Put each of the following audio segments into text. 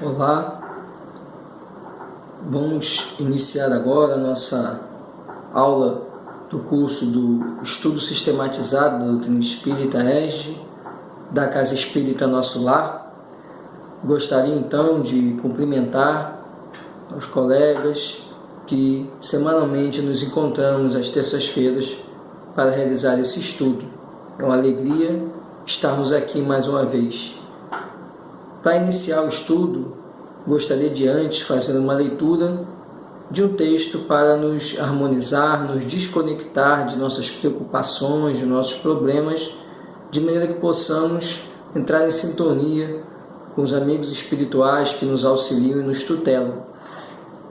Olá, vamos iniciar agora a nossa aula do curso do Estudo Sistematizado da Doutrina Espírita Rege, da Casa Espírita Nosso Lar. Gostaria então de cumprimentar os colegas que semanalmente nos encontramos às terças-feiras para realizar esse estudo. É uma alegria estarmos aqui mais uma vez. Para iniciar o estudo, gostaria de antes fazer uma leitura de um texto para nos harmonizar, nos desconectar de nossas preocupações, de nossos problemas, de maneira que possamos entrar em sintonia com os amigos espirituais que nos auxiliam e nos tutelam.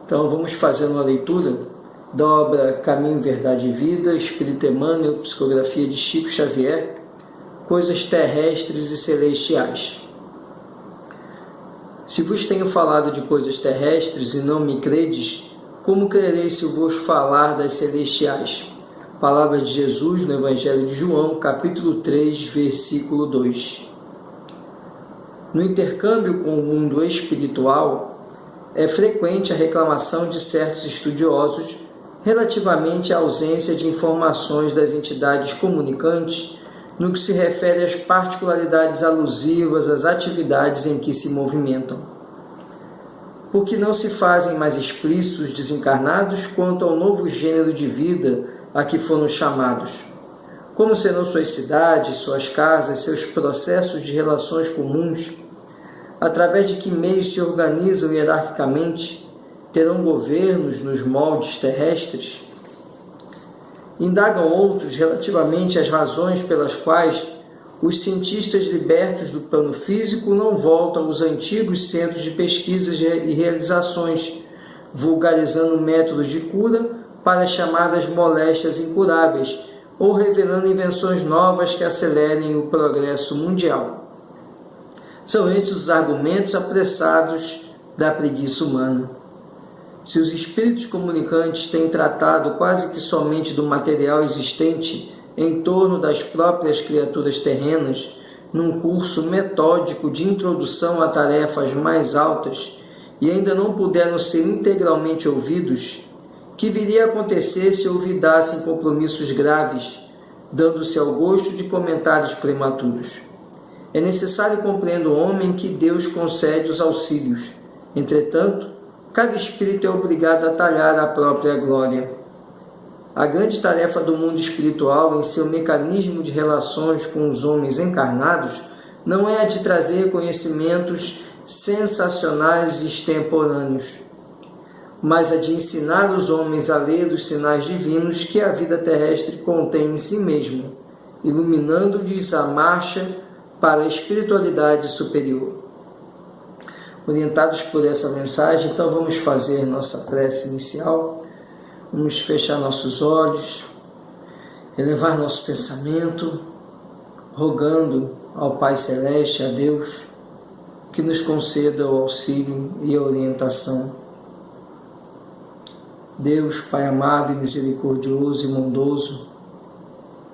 Então vamos fazer uma leitura da obra Caminho, Verdade e Vida, Espírito Emmanuel, Psicografia de Chico Xavier, Coisas Terrestres e Celestiais. Se vos tenho falado de coisas terrestres e não me credes, como crereis se eu vos falar das celestiais? Palavras de Jesus no Evangelho de João, capítulo 3, versículo 2. No intercâmbio com o mundo espiritual, é frequente a reclamação de certos estudiosos relativamente à ausência de informações das entidades comunicantes no que se refere às particularidades alusivas às atividades em que se movimentam. Porque não se fazem mais explícitos desencarnados quanto ao novo gênero de vida a que foram chamados? Como serão suas cidades, suas casas, seus processos de relações comuns? Através de que meios se organizam hierarquicamente? Terão governos nos moldes terrestres? Indagam outros relativamente às razões pelas quais os cientistas libertos do plano físico não voltam aos antigos centros de pesquisas e realizações, vulgarizando métodos de cura para as chamadas moléstias incuráveis ou revelando invenções novas que acelerem o progresso mundial. São esses os argumentos apressados da preguiça humana. Se os espíritos comunicantes têm tratado quase que somente do material existente em torno das próprias criaturas terrenas, num curso metódico de introdução a tarefas mais altas, e ainda não puderam ser integralmente ouvidos, que viria a acontecer se olvidassem compromissos graves, dando-se ao gosto de comentários prematuros? É necessário compreender o homem que Deus concede os auxílios. Entretanto, cada espírito é obrigado a talhar a própria glória. A grande tarefa do mundo espiritual em seu mecanismo de relações com os homens encarnados não é a de trazer conhecimentos sensacionais e extemporâneos, mas a de ensinar os homens a ler os sinais divinos que a vida terrestre contém em si mesma, iluminando-lhes a marcha para a espiritualidade superior. Orientados por essa mensagem, então vamos fazer nossa prece inicial, vamos fechar nossos olhos, elevar nosso pensamento, rogando ao Pai Celeste, a Deus, que nos conceda o auxílio e a orientação. Deus, Pai amado e misericordioso e bondoso,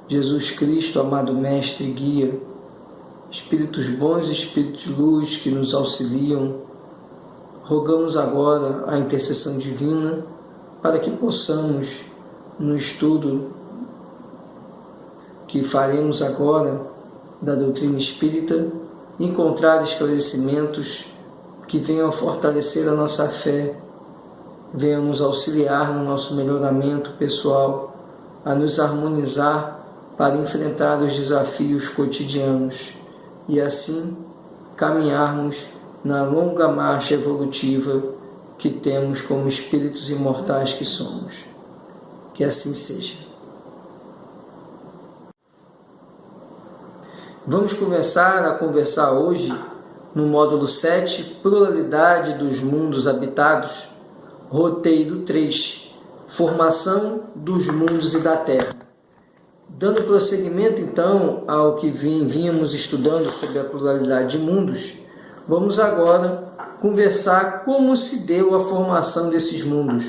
Jesus Cristo, amado Mestre e Guia, Espíritos bons e Espíritos de luz que nos auxiliam, rogamos agora a intercessão divina para que possamos, no estudo que faremos agora da doutrina espírita, encontrar esclarecimentos que venham a fortalecer a nossa fé, venham nos auxiliar no nosso melhoramento pessoal, a nos harmonizar para enfrentar os desafios cotidianos e assim caminharmos na longa marcha evolutiva que temos como espíritos imortais que somos. Que assim seja. Vamos começar a conversar hoje no módulo 7, Pluralidade dos Mundos Habitados, roteiro 3, Formação dos Mundos e da Terra. Dando prosseguimento, então, ao que vínhamos estudando sobre a pluralidade de mundos, vamos agora conversar como se deu a formação desses mundos,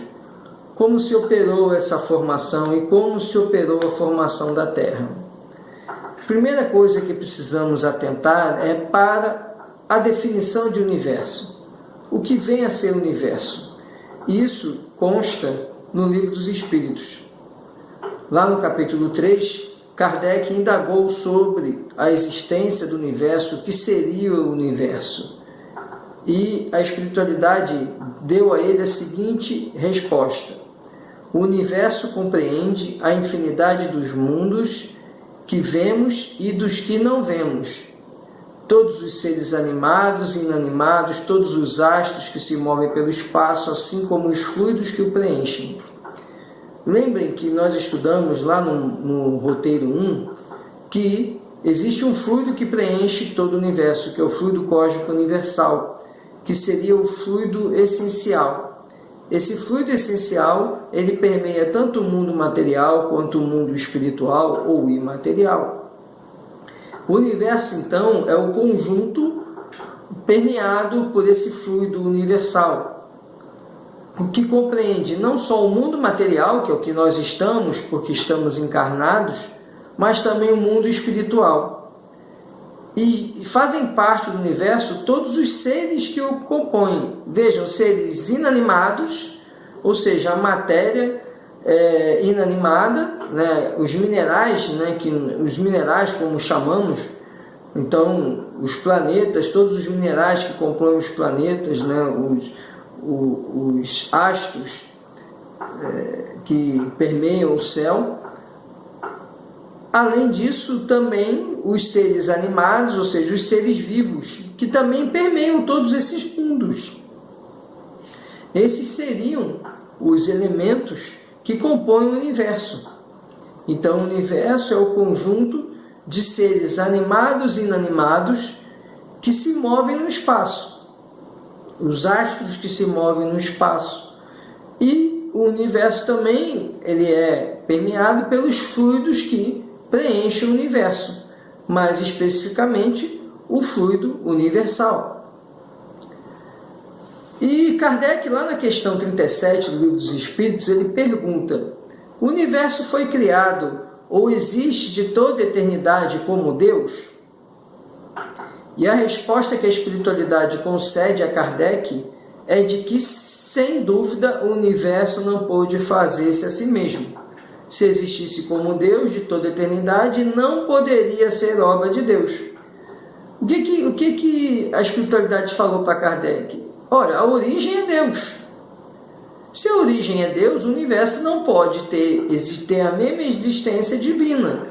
como se operou essa formação e como se operou a formação da Terra. Primeira coisa que precisamos atentar é para a definição de universo. o que vem a ser o universo. Isso consta no Livro dos Espíritos. Lá no capítulo 3, Kardec indagou sobre a existência do universo, o que seria o universo. E a espiritualidade deu a ele a seguinte resposta: o universo compreende a infinidade dos mundos que vemos e dos que não vemos, todos os seres animados e inanimados, todos os astros que se movem pelo espaço, assim como os fluidos que o preenchem. Lembrem que nós estudamos lá no roteiro 1 que existe um fluido que preenche todo o universo, que é o fluido cósmico universal, que seria o fluido essencial. Esse fluido essencial, ele permeia tanto o mundo material quanto o mundo espiritual ou imaterial. O universo, então, é o conjunto permeado por esse fluido universal, que compreende não só o mundo material, que é o que nós estamos, porque estamos encarnados, mas também o mundo espiritual. E fazem parte do universo todos os seres que o compõem. Vejam, seres inanimados, ou seja, a matéria inanimada, né? Os minerais, né? Os minerais, como chamamos, então os planetas, todos os minerais que compõem os planetas, né? Os astros que permeiam o céu. Além disso, também os seres animados, ou seja, os seres vivos, que também permeiam todos esses mundos. Esses seriam os elementos que compõem o universo. Então, o universo é o conjunto de seres animados e inanimados que se movem no espaço. Os astros que se movem no espaço. E o universo também ele é permeado pelos fluidos que preenche o universo, mais especificamente o fluido universal. E Kardec, lá na questão 37 do Livro dos Espíritos, ele pergunta: o universo foi criado ou existe de toda eternidade como Deus? E a resposta que a espiritualidade concede a Kardec é de que, sem dúvida, o universo não pôde fazer-se a si mesmo. Se existisse como Deus de toda a eternidade, não poderia ser obra de Deus. O que a espiritualidade falou para Kardec? Olha, a origem é Deus. Se a origem é Deus, o universo não pode ter a mesma existência divina.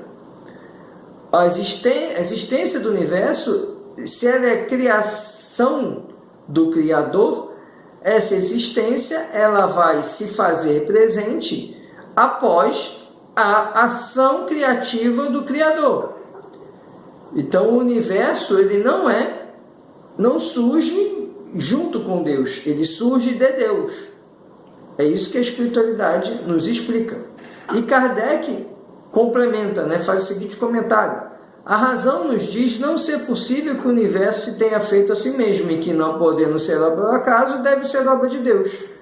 A existência do universo, se ela é criação do Criador, essa existência ela vai se fazer presente após a ação criativa do Criador. Então o universo ele não surge junto com Deus, ele surge de Deus. É isso que a espiritualidade nos explica. E Kardec complementa, né, faz o seguinte comentário: a razão nos diz não ser possível que o universo se tenha feito a si mesmo, e que, não podendo ser obra do acaso, deve ser obra de Deus.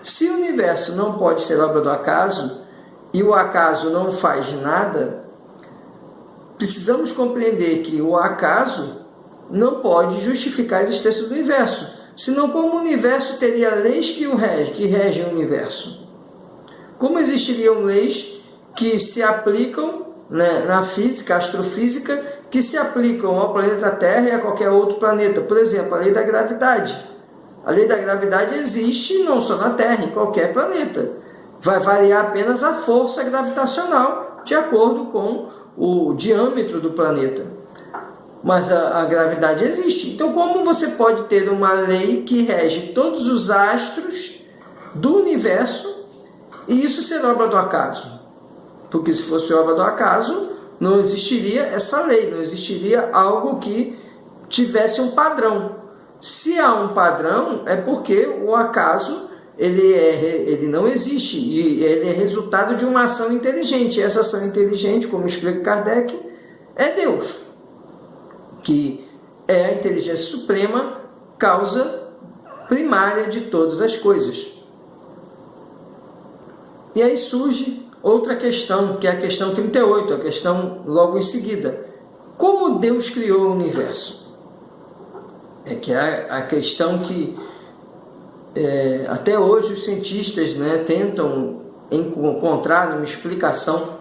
Se o universo não pode ser obra do acaso, e o acaso não faz nada, precisamos compreender que o acaso não pode justificar a existência do universo, senão como o universo teria leis que regem o universo? Como existiriam leis que se aplicam, né, na física, astrofísica, que se aplicam ao planeta Terra e a qualquer outro planeta? Por exemplo, a lei da gravidade. A lei da gravidade existe não só na Terra, em qualquer planeta. Vai variar apenas a força gravitacional de acordo com o diâmetro do planeta. Mas a gravidade existe. Então, como você pode ter uma lei que rege todos os astros do universo e isso ser obra do acaso? Porque se fosse obra do acaso, não existiria essa lei, não existiria algo que tivesse um padrão. Se há um padrão, é porque o acaso ele não existe, e ele é resultado de uma ação inteligente. E essa ação inteligente, como explica Kardec, é Deus, que é a inteligência suprema, causa primária de todas as coisas. E aí surge outra questão, que é a questão 38, a questão logo em seguida. Como Deus criou o universo? É que a questão que até hoje os cientistas, né, tentam encontrar uma explicação,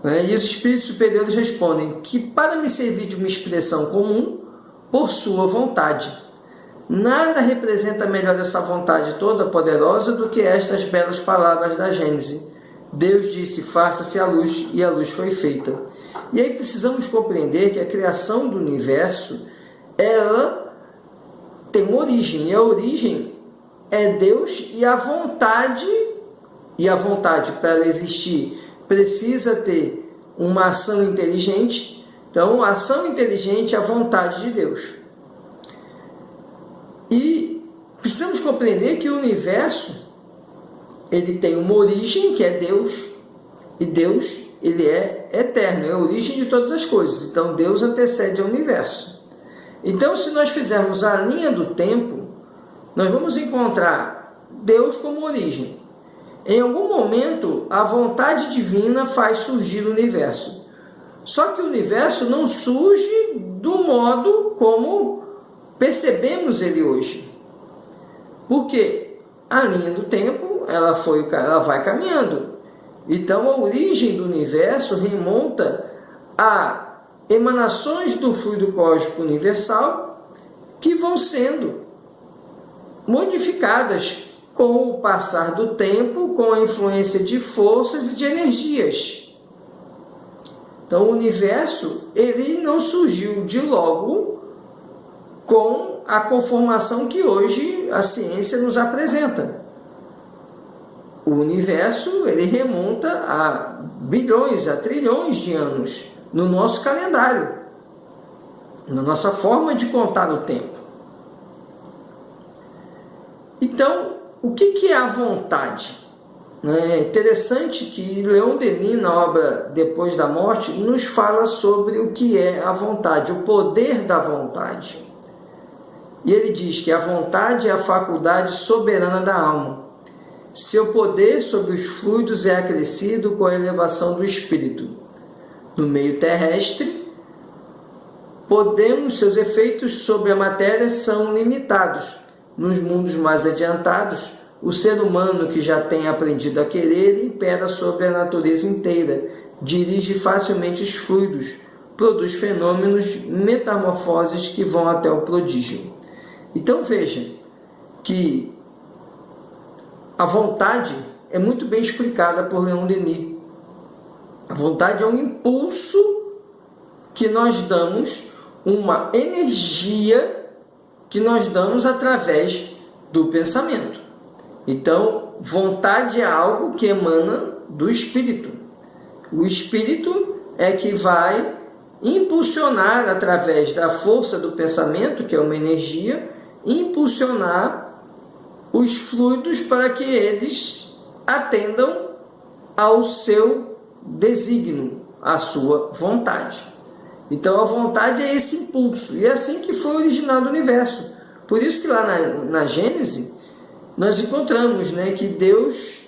né, e os espíritos superiores respondem que para me servir de uma expressão comum, por sua vontade. Nada representa melhor essa vontade toda poderosa do que estas belas palavras da Gênese. Deus disse, faça-se a luz, e a luz foi feita. E aí precisamos compreender que a criação do universo, ela tem uma origem, e a origem é Deus, e a vontade para ela existir precisa ter uma ação inteligente. Então, a ação inteligente é a vontade de Deus. E precisamos compreender que o universo, ele tem uma origem, que é Deus, e Deus, ele é eterno, é a origem de todas as coisas. Então, Deus antecede ao universo. Então, se nós fizermos a linha do tempo, nós vamos encontrar Deus como origem. Em algum momento, a vontade divina faz surgir o universo. Só que o universo não surge do modo como percebemos ele hoje. Porque a linha do tempo, ela vai caminhando. Então, a origem do universo remonta a emanações do fluido cósmico universal que vão sendo modificadas com o passar do tempo, com a influência de forças e de energias. Então, o universo, ele não surgiu de logo com a conformação que hoje a ciência nos apresenta. O universo, ele remonta a bilhões, a trilhões de anos no nosso calendário, na nossa forma de contar o tempo. Então, o que é a vontade? É interessante que Leon Denis, na obra Depois da Morte, nos fala sobre o que é a vontade, o poder da vontade. E ele diz que a vontade é a faculdade soberana da alma. Seu poder sobre os fluidos é acrescido com a elevação do espírito. No meio terrestre, seus efeitos sobre a matéria são limitados. Nos mundos mais adiantados, o ser humano que já tem aprendido a querer impera sobre a natureza inteira, dirige facilmente os fluidos, produz fenômenos, metamorfoses que vão até o prodígio. Então veja que a vontade é muito bem explicada por Leon Denis. A vontade é um impulso que nós damos, uma energia que nós damos através do pensamento. Então, vontade é algo que emana do espírito. O espírito é que vai impulsionar através da força do pensamento, que é uma energia, impulsionar os fluidos para que eles atendam ao seu desígnio, à sua vontade. Então, a vontade é esse impulso, e é assim que foi originado o universo. Por isso que lá na Gênese, nós encontramos, né, que Deus,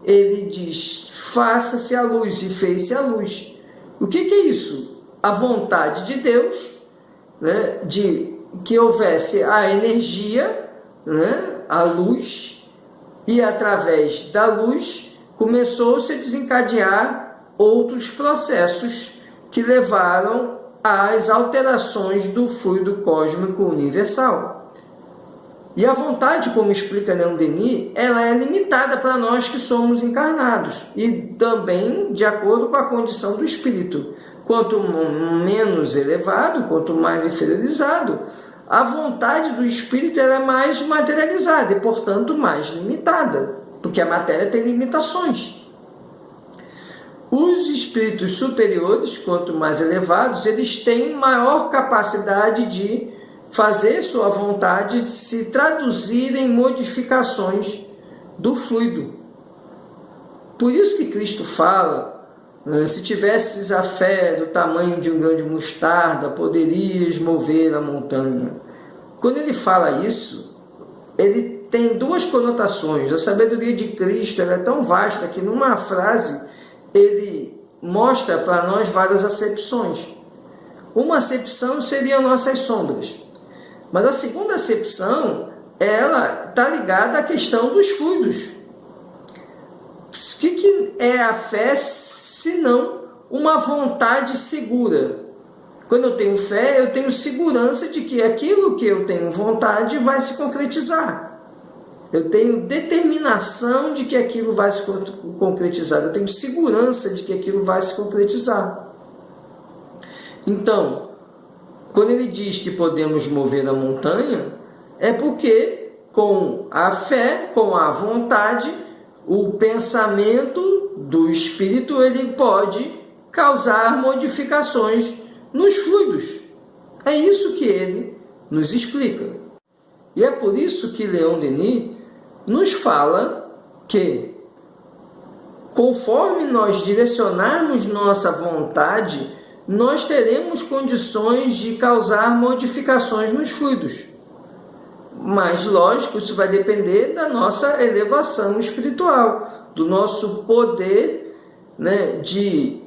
ele diz, faça-se a luz, e fez-se a luz. O que é isso? A vontade de Deus, né, de que houvesse a energia, né, a luz, e através da luz começou-se a desencadear outros processos que levaram às alterações do fluido cósmico universal. E a vontade, como explica Leon Denis, ela é limitada para nós que somos encarnados, e também de acordo com a condição do espírito. Quanto menos elevado, quanto mais inferiorizado, a vontade do espírito ela é mais materializada e, portanto, mais limitada, porque a matéria tem limitações. Os espíritos superiores, quanto mais elevados, eles têm maior capacidade de fazer sua vontade se traduzir em modificações do fluido. Por isso que Cristo fala, se tivesses a fé do tamanho de um grão de mostarda, poderias mover a montanha. Quando ele fala isso, ele tem duas conotações. A sabedoria de Cristo ela é tão vasta que numa frase ele mostra para nós várias acepções. Uma acepção seria nossas sombras. Mas a segunda acepção, ela está ligada à questão dos fluidos. O que é a fé, senão uma vontade segura? Quando eu tenho fé, eu tenho segurança de que aquilo que eu tenho vontade vai se concretizar. Eu tenho determinação de que aquilo vai se concretizar. Eu tenho segurança de que aquilo vai se concretizar. Então, quando ele diz que podemos mover a montanha, é porque com a fé, com a vontade, o pensamento do Espírito, ele pode causar modificações nos fluidos. É isso que ele nos explica. E é por isso que Leon Denis nos fala que, conforme nós direcionarmos nossa vontade, nós teremos condições de causar modificações nos fluidos. Mas, lógico, isso vai depender da nossa elevação espiritual, do nosso poder, de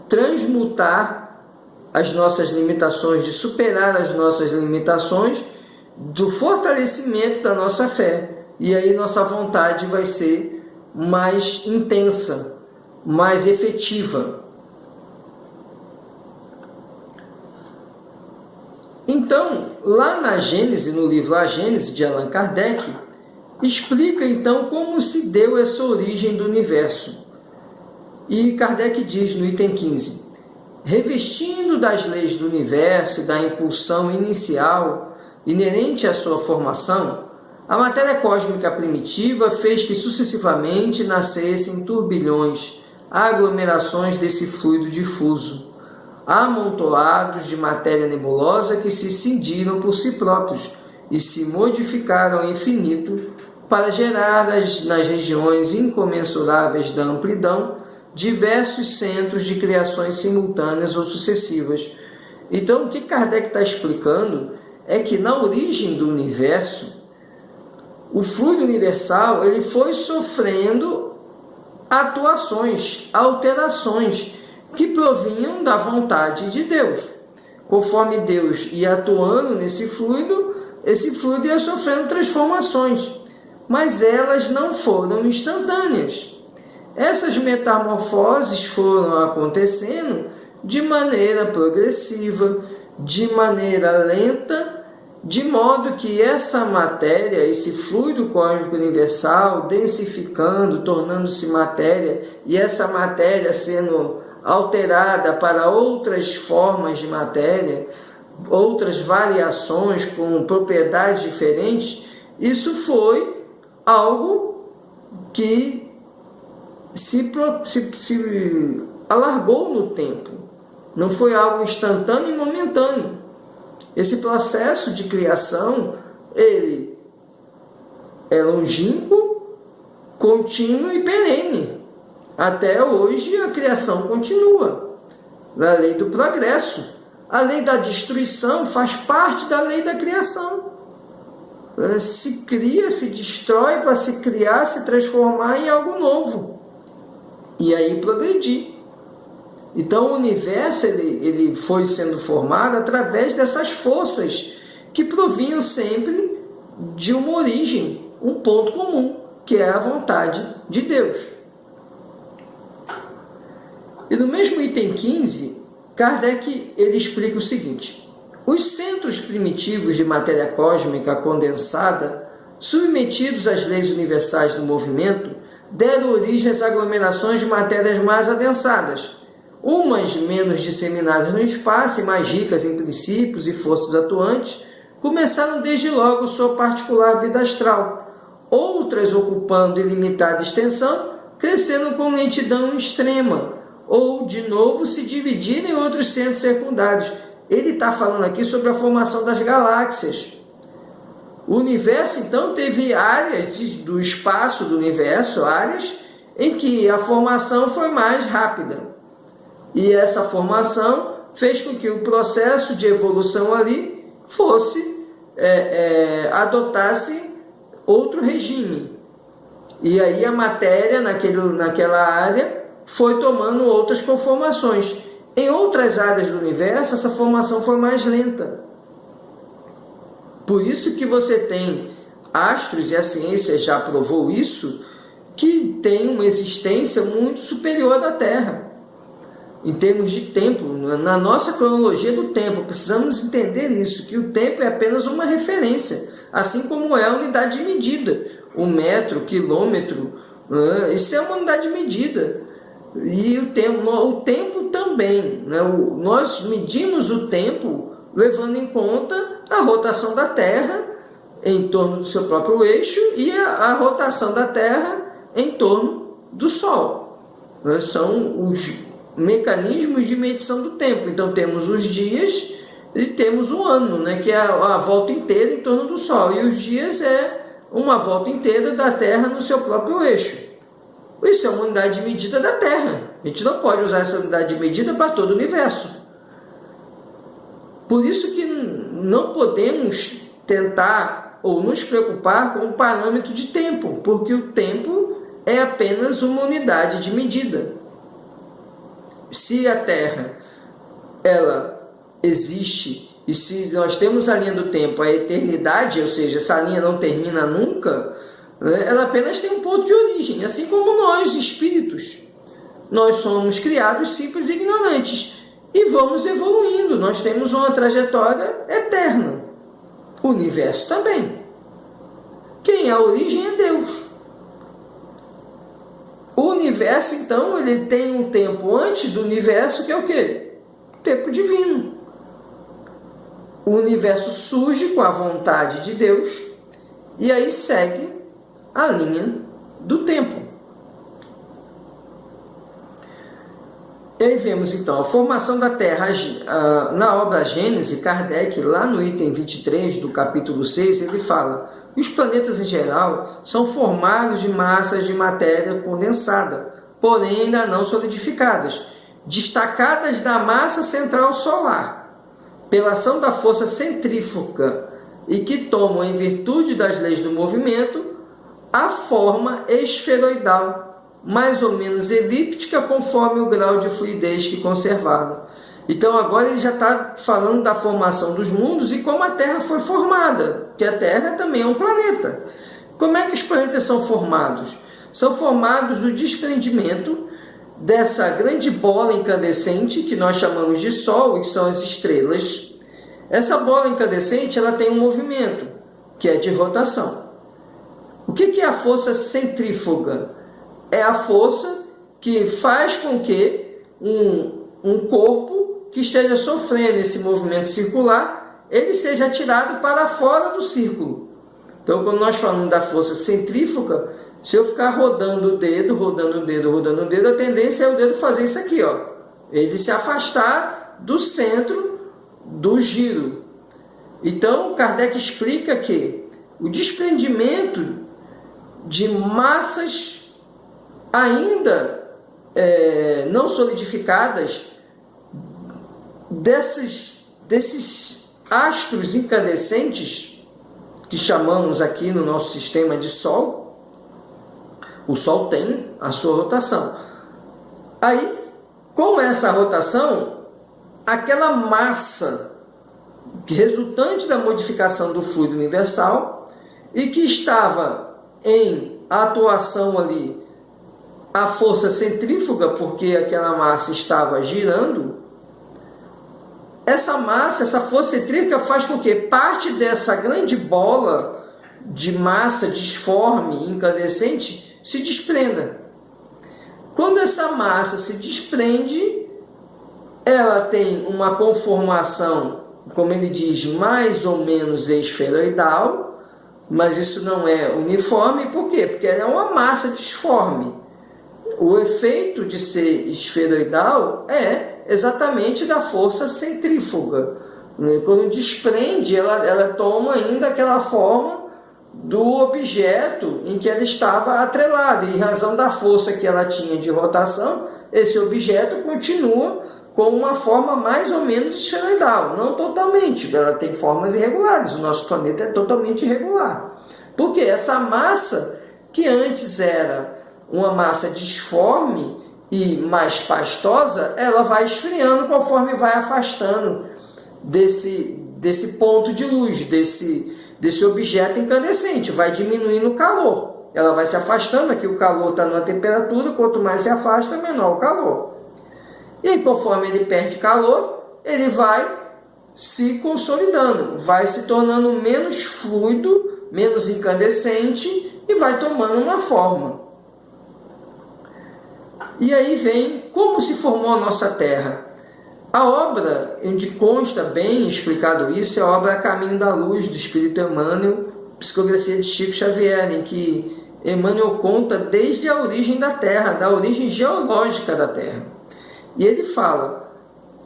transmutar as nossas limitações, de superar as nossas limitações, do fortalecimento da nossa fé. E aí nossa vontade vai ser mais intensa, mais efetiva. Então, lá na Gênese, no livro A Gênese, de Allan Kardec, explica então como se deu essa origem do universo. E Kardec diz no item 15: revestindo das leis do universo e da impulsão inicial inerente à sua formação, a matéria cósmica primitiva fez que sucessivamente nascessem turbilhões, aglomerações desse fluido difuso, amontoados de matéria nebulosa que se cindiram por si próprios e se modificaram ao infinito para gerar nas regiões incomensuráveis da amplidão diversos centros de criações simultâneas ou sucessivas. Então, o que Kardec está explicando é que na origem do universo, o fluido universal ele foi sofrendo atuações, alterações que provinham da vontade de Deus. Conforme Deus ia atuando nesse fluido, esse fluido ia sofrendo transformações, mas elas não foram instantâneas. Essas metamorfoses foram acontecendo de maneira progressiva, de maneira lenta, de modo que essa matéria, esse fluido cósmico universal, densificando, tornando-se matéria, e essa matéria sendo alterada para outras formas de matéria, outras variações com propriedades diferentes, isso foi algo que se alargou no tempo. Não foi algo instantâneo e momentâneo. Esse processo de criação, ele é longínquo, contínuo e perene. Até hoje a criação continua. Na lei do progresso. A lei da destruição faz parte da lei da criação. Se cria, se destrói para se criar, se transformar em algo novo. E aí progredir. Então o universo ele foi sendo formado através dessas forças que provinham sempre de uma origem, um ponto comum, que é a vontade de Deus. E no mesmo item 15, Kardec ele explica o seguinte: os centros primitivos de matéria cósmica condensada, submetidos às leis universais do movimento, deram origem às aglomerações de matérias mais adensadas, umas menos disseminadas no espaço e mais ricas em princípios e forças atuantes, começaram desde logo sua particular vida astral. Outras, ocupando ilimitada extensão, cresceram com lentidão extrema, ou, de novo, se dividiram em outros centros secundários. Ele está falando aqui sobre a formação das galáxias. O universo, então, teve áreas do espaço do universo, áreas em que a formação foi mais rápida. E essa formação fez com que o processo de evolução ali adotasse outro regime. E aí a matéria naquela área foi tomando outras conformações. Em outras áreas do universo, essa formação foi mais lenta. Por isso que você tem astros, e a ciência já provou isso, que tem uma existência muito superior à da Terra, em termos de tempo, na nossa cronologia do tempo. Precisamos entender isso, que o tempo é apenas uma referência, assim como é a unidade de medida. O metro, o quilômetro, isso é uma unidade de medida. E o tempo também, né? Nós medimos o tempo levando em conta a rotação da Terra em torno do seu próprio eixo e a rotação da Terra em torno do Sol. São os mecanismos de medição do tempo. Então temos os dias e temos o ano, né, que é a volta inteira em torno do Sol. E os dias é uma volta inteira da Terra no seu próprio eixo. Isso é uma unidade de medida da Terra. A gente não pode usar essa unidade de medida para todo o universo. Por isso que não podemos tentar ou nos preocupar com o parâmetro de tempo, porque o tempo é apenas uma unidade de medida. Se a Terra ela existe e se nós temos a linha do tempo, a eternidade, ou seja, essa linha não termina nunca, ela apenas tem um ponto de origem, assim como nós, espíritos. Nós somos criados simples e ignorantes e vamos evoluindo. Nós temos uma trajetória eterna. O universo também. Quem é a origem é Deus. O universo, então, ele tem um tempo antes do universo, que é o quê? Tempo divino. O universo surge com a vontade de Deus e aí segue a linha do tempo. E aí vemos então a formação da Terra. Na obra Gênese, Kardec, lá no item 23 do capítulo 6, ele fala: os planetas em geral são formados de massas de matéria condensada, porém ainda não solidificadas, destacadas da massa central solar, pela ação da força centrífuga, e que tomam, em virtude das leis do movimento, a forma esferoidal, mais ou menos elíptica, conforme o grau de fluidez que conservaram. Então agora ele já está falando da formação dos mundos e como a Terra foi formada, que a Terra também é um planeta. Como é que os planetas são formados? São formados do desprendimento dessa grande bola incandescente que nós chamamos de Sol, que são as estrelas. Essa bola incandescente ela tem um movimento, que é de rotação. O que é a força centrífuga? É a força que faz com que um corpo que esteja sofrendo esse movimento circular, ele seja atirado para fora do círculo. Então, quando nós falamos da força centrífuga, se eu ficar rodando o dedo, a tendência é o dedo fazer isso aqui, ó. Ele se afastar do centro do giro. Então, Kardec explica que o desprendimento de massas ainda não solidificadas desses astros incandescentes que chamamos aqui no nosso sistema de Sol. O Sol tem a sua rotação. Aí, com essa rotação, aquela massa resultante da modificação do fluido universal e que estava em atuação ali a força centrífuga, porque aquela massa estava girando, essa massa, essa força centrífuga faz com que parte dessa grande bola de massa disforme, incandescente, se desprenda. Quando essa massa se desprende, ela tem uma conformação, como ele diz, mais ou menos esferoidal, mas isso não é uniforme. Por quê? Porque ela é uma massa disforme. O efeito de ser esferoidal é exatamente da força centrífuga. Quando desprende, ela toma ainda aquela forma do objeto em que ela estava atrelada. E em razão da força que ela tinha de rotação, esse objeto continua com uma forma mais ou menos esferoidal. Não totalmente, ela tem formas irregulares. O nosso planeta é totalmente irregular. Porque essa massa, que antes era uma massa disforme e mais pastosa, ela vai esfriando conforme vai afastando desse ponto de luz, desse desse objeto incandescente, vai diminuindo o calor. Ela vai se afastando, aqui o calor está numa temperatura, quanto mais se afasta, menor o calor. E aí, conforme ele perde calor, ele vai se consolidando, vai se tornando menos fluido, menos incandescente e vai tomando uma forma. E aí vem como se formou a nossa Terra. A obra, onde consta bem explicado isso, é a obra Caminho da Luz, do Espírito Emmanuel, psicografia de Chico Xavier, em que Emmanuel conta desde a origem da Terra, da origem geológica da Terra. E ele fala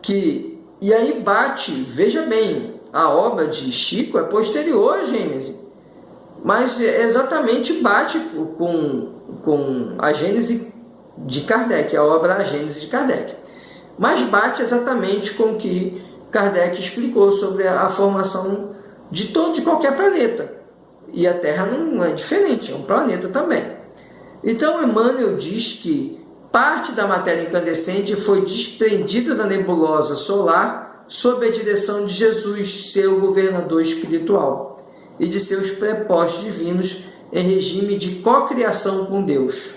que, e aí bate, veja bem, a obra de Chico é posterior à Gênese, mas exatamente bate com a Gênese de Kardec, a obra A Gênese de Kardec. Mas bate exatamente com o que Kardec explicou sobre a formação de qualquer planeta. E a Terra não é diferente, é um planeta também. Então Emmanuel diz que parte da matéria incandescente foi desprendida da nebulosa solar sob a direção de Jesus, seu governador espiritual, e de seus prepostos divinos em regime de cocriação com Deus.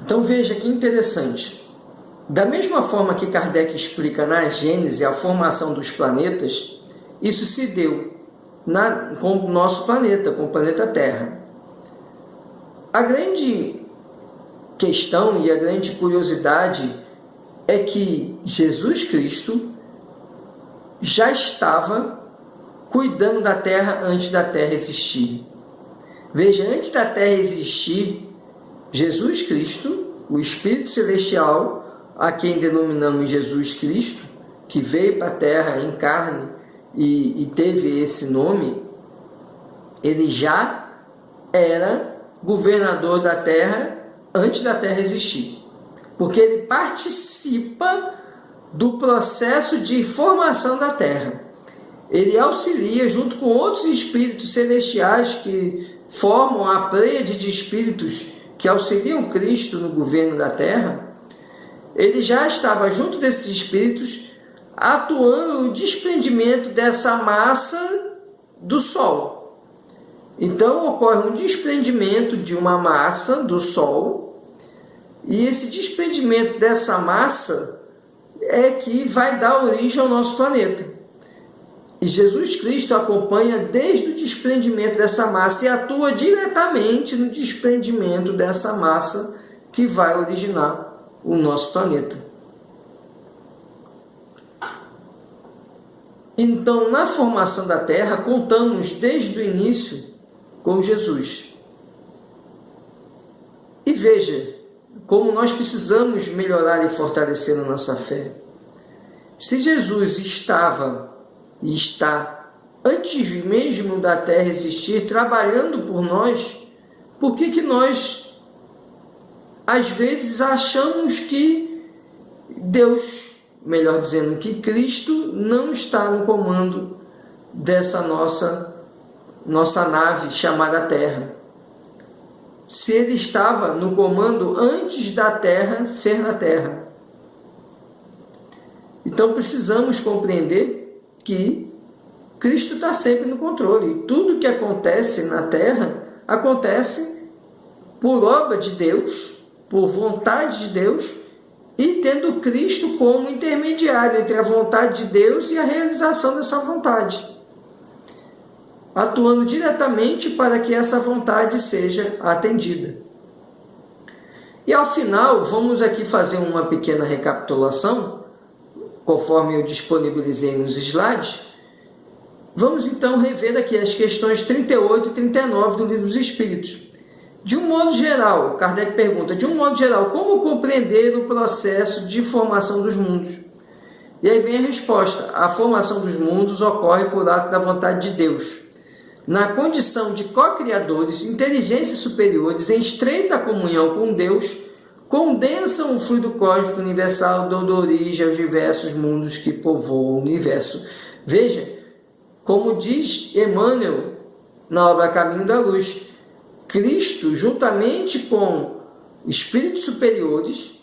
Então veja que interessante. Da mesma forma que Kardec explica na Gênese a formação dos planetas, isso se deu com o nosso planeta, com o planeta Terra. A grande questão e a grande curiosidade é que Jesus Cristo já estava cuidando da Terra antes da Terra existir. Veja, antes da Terra existir, Jesus Cristo, o Espírito Celestial, a quem denominamos Jesus Cristo, que veio para a Terra em carne e teve esse nome, ele já era governador da Terra antes da Terra existir. Porque ele participa do processo de formação da Terra. Ele auxilia, junto com outros espíritos celestiais que formam a pleiade de espíritos que auxiliam Cristo no governo da Terra, ele já estava junto desses espíritos atuando no desprendimento dessa massa do Sol. Então ocorre um desprendimento de uma massa do Sol, e esse desprendimento dessa massa é que vai dar origem ao nosso planeta. E Jesus Cristo acompanha desde o desprendimento dessa massa e atua diretamente no desprendimento dessa massa que vai originar o nosso planeta. Então, na formação da Terra, contamos desde o início com Jesus. E veja como nós precisamos melhorar e fortalecer a nossa fé. Se Jesus estava e está, antes mesmo da Terra existir, trabalhando por nós, por que nós, às vezes, achamos que Deus, melhor dizendo, que Cristo não está no comando dessa nossa nave chamada Terra? Se Ele estava no comando antes da Terra ser na Terra. Então precisamos compreender que Cristo está sempre no controle. E tudo que acontece na Terra acontece por obra de Deus, por vontade de Deus, e tendo Cristo como intermediário entre a vontade de Deus e a realização dessa vontade, atuando diretamente para que essa vontade seja atendida. E ao final, vamos aqui fazer uma pequena recapitulação, conforme eu disponibilizei nos slides. Vamos então rever aqui as questões 38 e 39 do Livro dos Espíritos. De um modo geral, Kardec pergunta, de um modo geral, como compreender o processo de formação dos mundos? E aí vem a resposta: a formação dos mundos ocorre por ato da vontade de Deus. Na condição de co-criadores, inteligências superiores, em estreita comunhão com Deus, condensam o fluido cósmico universal, dando origem aos diversos mundos que povoam o universo. Veja, como diz Emmanuel na obra Caminho da Luz, Cristo, juntamente com espíritos superiores,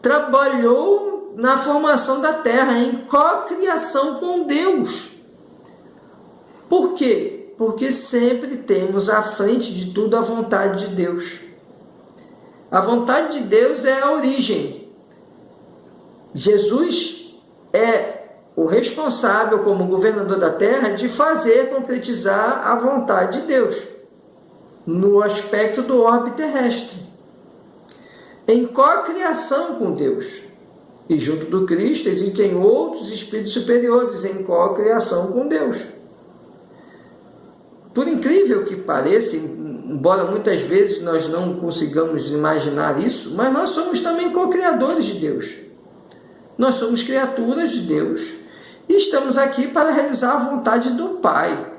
trabalhou na formação da Terra, em co-criação com Deus. quê? Porque sempre temos à frente de tudo a vontade de Deus. A vontade de Deus é a origem. Jesus é o responsável, como governador da terra, de fazer concretizar a vontade de Deus no aspecto do orbe terrestre, em cocriação com Deus. E junto do Cristo existem outros espíritos superiores em cocriação com Deus. Por incrível que pareça, embora muitas vezes nós não consigamos imaginar isso, mas nós somos também co-criadores de Deus. Nós somos criaturas de Deus e estamos aqui para realizar a vontade do Pai.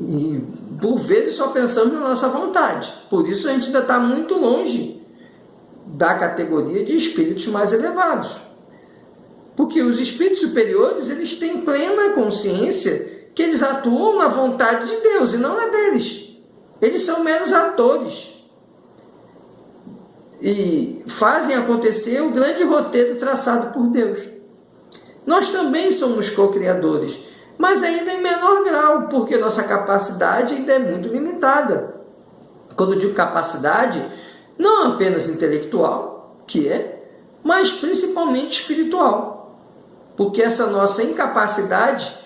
E por vezes só pensamos na nossa vontade. Por isso a gente ainda está muito longe da categoria de espíritos mais elevados. Porque os espíritos superiores, eles têm plena consciência que eles atuam na vontade de Deus e não na deles. Eles são meros atores e fazem acontecer o grande roteiro traçado por Deus. Nós também somos co-criadores, mas ainda em menor grau, porque nossa capacidade ainda é muito limitada. Quando eu digo capacidade, não apenas intelectual, que é, mas principalmente espiritual, porque essa nossa incapacidade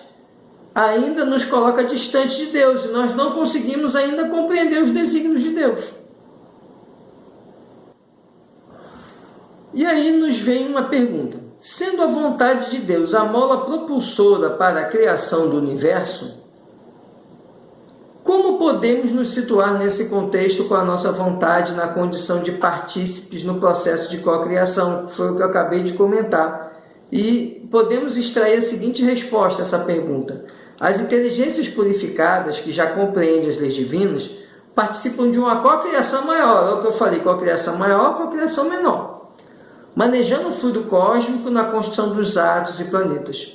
ainda nos coloca distante de Deus e nós não conseguimos ainda compreender os desígnios de Deus. E aí nos vem uma pergunta: sendo a vontade de Deus a mola propulsora para a criação do universo, como podemos nos situar nesse contexto com a nossa vontade na condição de partícipes no processo de cocriação? Foi o que eu acabei de comentar. E podemos extrair a seguinte resposta a essa pergunta: as inteligências purificadas, que já compreendem as leis divinas, participam de uma cocriação maior. É o que eu falei: cocriação maior, cocriação menor, manejando o fluido cósmico na construção dos átomos e planetas.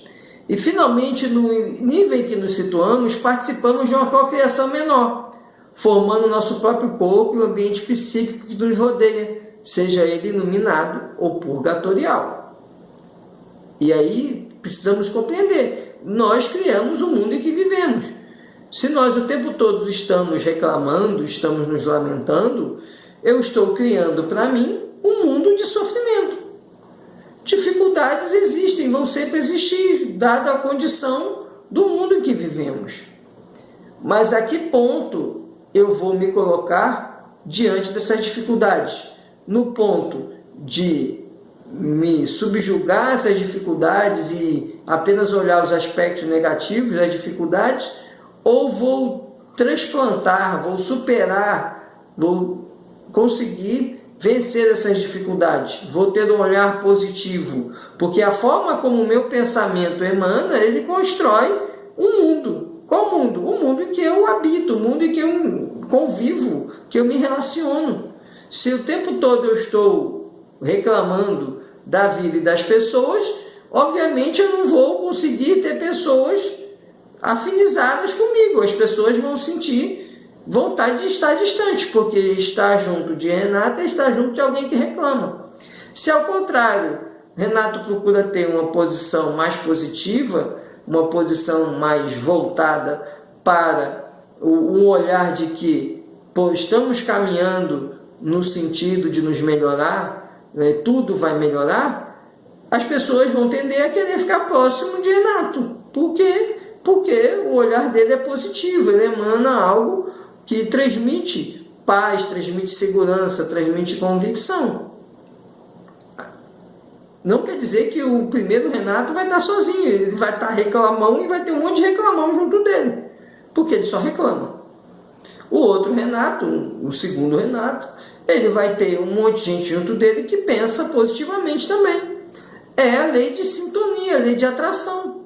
E, finalmente, no nível em que nos situamos, participamos de uma cocriação menor, formando o nosso próprio corpo e o ambiente psíquico que nos rodeia, seja ele iluminado ou purgatorial. E aí precisamos compreender: nós criamos o mundo em que vivemos. Se nós o tempo todo estamos reclamando, estamos nos lamentando, eu estou criando para mim um mundo de sofrimento. Dificuldades existem, vão sempre existir, dada a condição do mundo em que vivemos. Mas a que ponto eu vou me colocar diante dessas dificuldades? No ponto de me subjugar a essas dificuldades e apenas olhar os aspectos negativos das dificuldades, ou vou transplantar, vou superar, vou conseguir vencer essas dificuldades, vou ter um olhar positivo, porque a forma como o meu pensamento emana, ele constrói um mundo. Qual mundo? O mundo em que eu habito, o mundo em que eu convivo, que eu me relaciono. Se o tempo todo eu estou reclamando da vida e das pessoas, obviamente eu não vou conseguir ter pessoas afinizadas comigo. As pessoas vão sentir vontade de estar distante, porque estar junto de Renata é estar junto de alguém que reclama. Se ao contrário, Renato procura ter uma posição mais positiva, uma posição mais voltada para um olhar de que estamos caminhando no sentido de nos melhorar, né, tudo vai melhorar, as pessoas vão tender a querer ficar próximo de Renato. Por quê? Porque o olhar dele é positivo, ele emana algo que transmite paz, transmite segurança, transmite convicção. Não quer dizer que o primeiro Renato vai estar sozinho, ele vai estar reclamão e vai ter um monte de reclamão junto dele, porque ele só reclama. O outro Renato, o segundo Renato, ele vai ter um monte de gente junto dele que pensa positivamente também. É a lei de sintonia, a lei de atração.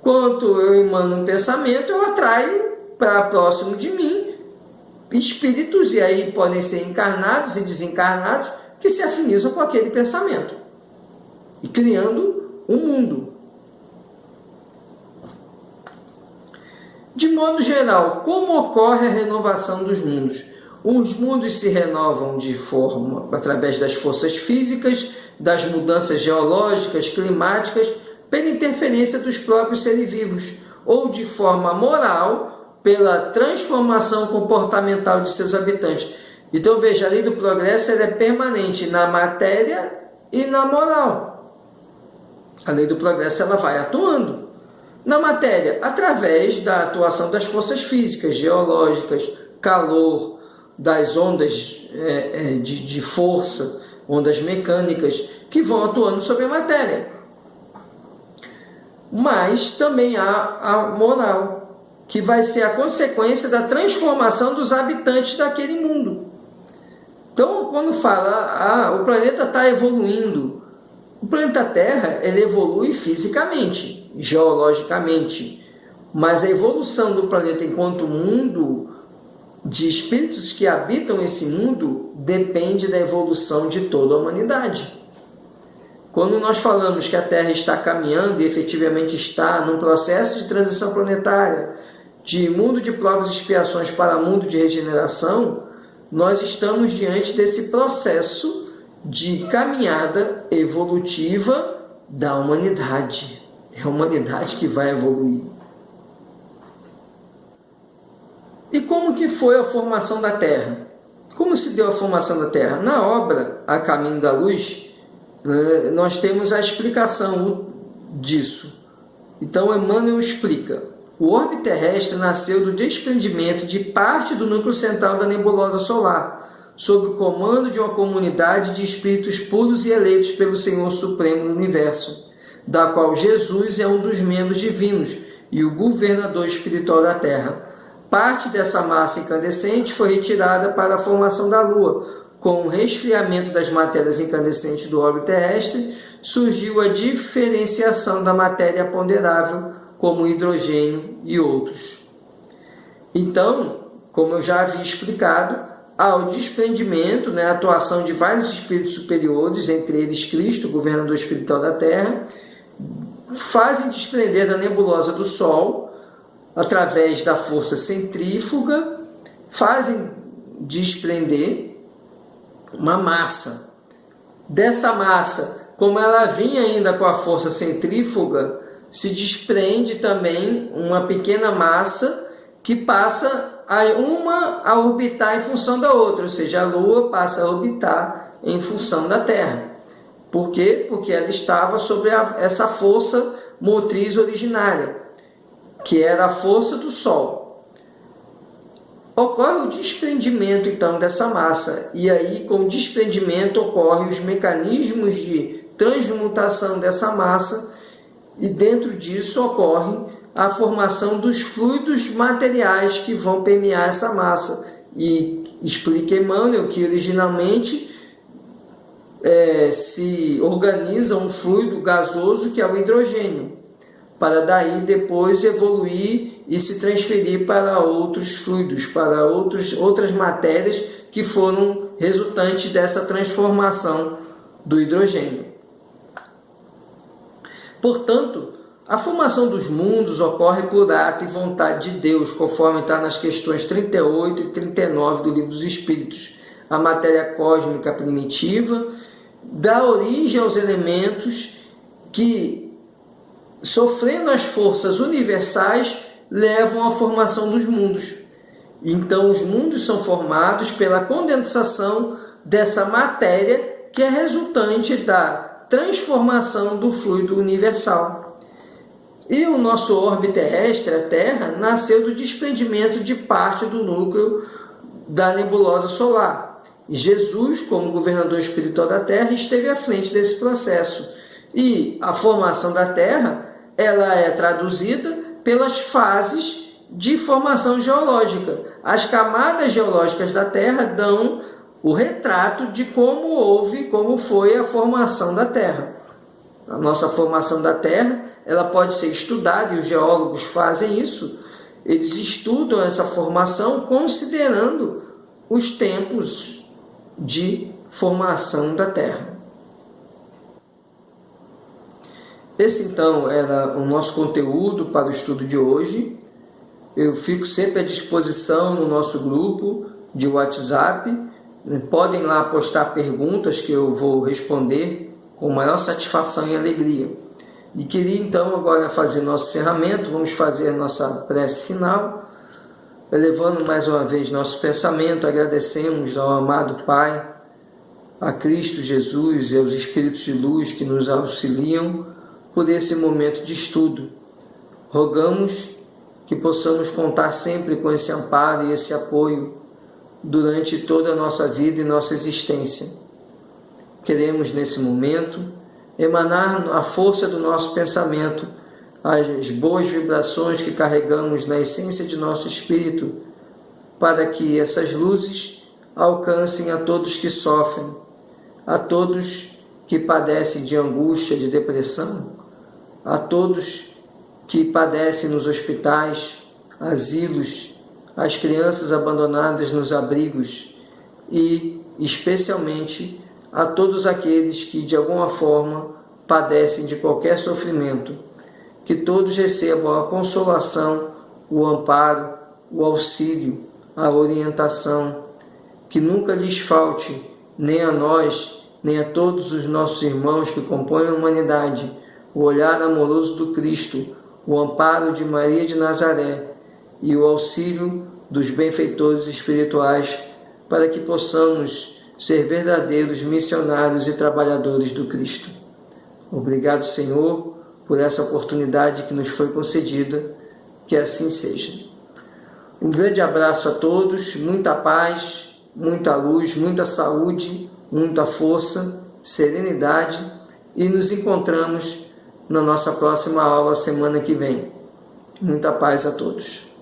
Quanto eu emano um pensamento, eu atraio para próximo de mim espíritos, e aí podem ser encarnados e desencarnados, que se afinizam com aquele pensamento, e criando um mundo. De modo geral, como ocorre a renovação dos mundos? Os mundos se renovam de forma através das forças físicas, das mudanças geológicas, climáticas, pela interferência dos próprios seres vivos. ou de forma moral, pela transformação comportamental de seus habitantes. Então, veja, a lei do progresso ela é permanente na matéria e na moral. A lei do progresso ela vai atuando na matéria através da atuação das forças físicas, geológicas, calor, das ondas de força, ondas mecânicas, que vão atuando sobre a matéria. Mas também há a moral, que vai ser a consequência da transformação dos habitantes daquele mundo. Então, quando fala, o planeta está evoluindo, o planeta Terra ele evolui fisicamente, geologicamente, mas a evolução do planeta enquanto mundo, de espíritos que habitam esse mundo, depende da evolução de toda a humanidade. Quando nós falamos que a Terra está caminhando, e efetivamente está, num processo de transição planetária, de mundo de provas e expiações para mundo de regeneração, nós estamos diante desse processo de caminhada evolutiva da humanidade. É a humanidade que vai evoluir. E como que foi a formação da Terra? Como se deu a formação da Terra? Na obra A Caminho da Luz, nós temos a explicação disso. Então, Emmanuel explica. O orbe terrestre nasceu do desprendimento de parte do núcleo central da nebulosa solar, sob o comando de uma comunidade de espíritos puros e eleitos pelo Senhor Supremo do Universo, da qual Jesus é um dos membros divinos e o governador espiritual da Terra. Parte dessa massa incandescente foi retirada para a formação da Lua. Com o resfriamento das matérias incandescentes do orbe terrestre, surgiu a diferenciação da matéria ponderável, como o hidrogênio e outros. Então, como eu já havia explicado, há o desprendimento, a atuação de vários espíritos superiores, entre eles Cristo, governador espiritual da Terra, fazem desprender da nebulosa do Sol, através da força centrífuga, fazem desprender uma massa. Dessa massa, como ela vinha ainda com a força centrífuga, se desprende também uma pequena massa que passa a orbitar em função da outra, ou seja, a Lua passa a orbitar em função da Terra. Por quê? Porque ela estava sobre essa força motriz originária, que era a força do Sol. Ocorre o desprendimento, então, dessa massa, e aí, com o desprendimento, ocorrem os mecanismos de transmutação dessa massa, e dentro disso ocorre a formação dos fluidos materiais que vão permear essa massa. E explica Emmanuel que originalmente se organiza um fluido gasoso que é o hidrogênio, para daí depois evoluir e se transferir para outros fluidos, para outras matérias que foram resultantes dessa transformação do hidrogênio. Portanto, a formação dos mundos ocorre por ato e vontade de Deus, conforme está nas questões 38 e 39 do Livro dos Espíritos. A matéria cósmica primitiva dá origem aos elementos que, sofrendo as forças universais, levam à formação dos mundos. Então, os mundos são formados pela condensação dessa matéria que é resultante da transformação do fluido universal. E o nosso orbe terrestre, a Terra, nasceu do desprendimento de parte do núcleo da nebulosa solar. Jesus, como governador espiritual da Terra, esteve à frente desse processo. E a formação da Terra, ela é traduzida pelas fases de formação geológica. As camadas geológicas da Terra dão o retrato de como foi a formação da Terra. A nossa formação da Terra, ela pode ser estudada, e os geólogos fazem isso. Eles estudam essa formação considerando os tempos de formação da Terra. Esse, então, era o nosso conteúdo para o estudo de hoje. Eu fico sempre à disposição no nosso grupo de WhatsApp. Podem lá postar perguntas que eu vou responder com maior satisfação e alegria. E queria então agora fazer nosso encerramento, vamos fazer nossa prece final, elevando mais uma vez nosso pensamento, agradecemos ao amado Pai, a Cristo Jesus e aos Espíritos de Luz que nos auxiliam por esse momento de estudo. Rogamos que possamos contar sempre com esse amparo e esse apoio durante toda a nossa vida e nossa existência. Queremos, nesse momento, emanar a força do nosso pensamento, as boas vibrações que carregamos na essência de nosso espírito, para que essas luzes alcancem a todos que sofrem, a todos que padecem de angústia, de depressão, a todos que padecem nos hospitais, asilos, as crianças abandonadas nos abrigos e, especialmente, a todos aqueles que, de alguma forma, padecem de qualquer sofrimento, que todos recebam a consolação, o amparo, o auxílio, a orientação, que nunca lhes falte, nem a nós, nem a todos os nossos irmãos que compõem a humanidade, o olhar amoroso do Cristo, o amparo de Maria de Nazaré e o auxílio dos benfeitores espirituais, para que possamos ser verdadeiros missionários e trabalhadores do Cristo. Obrigado, Senhor, por essa oportunidade que nos foi concedida, que assim seja. Um grande abraço a todos, muita paz, muita luz, muita saúde, muita força, serenidade, e nos encontramos na nossa próxima aula semana que vem. Muita paz a todos.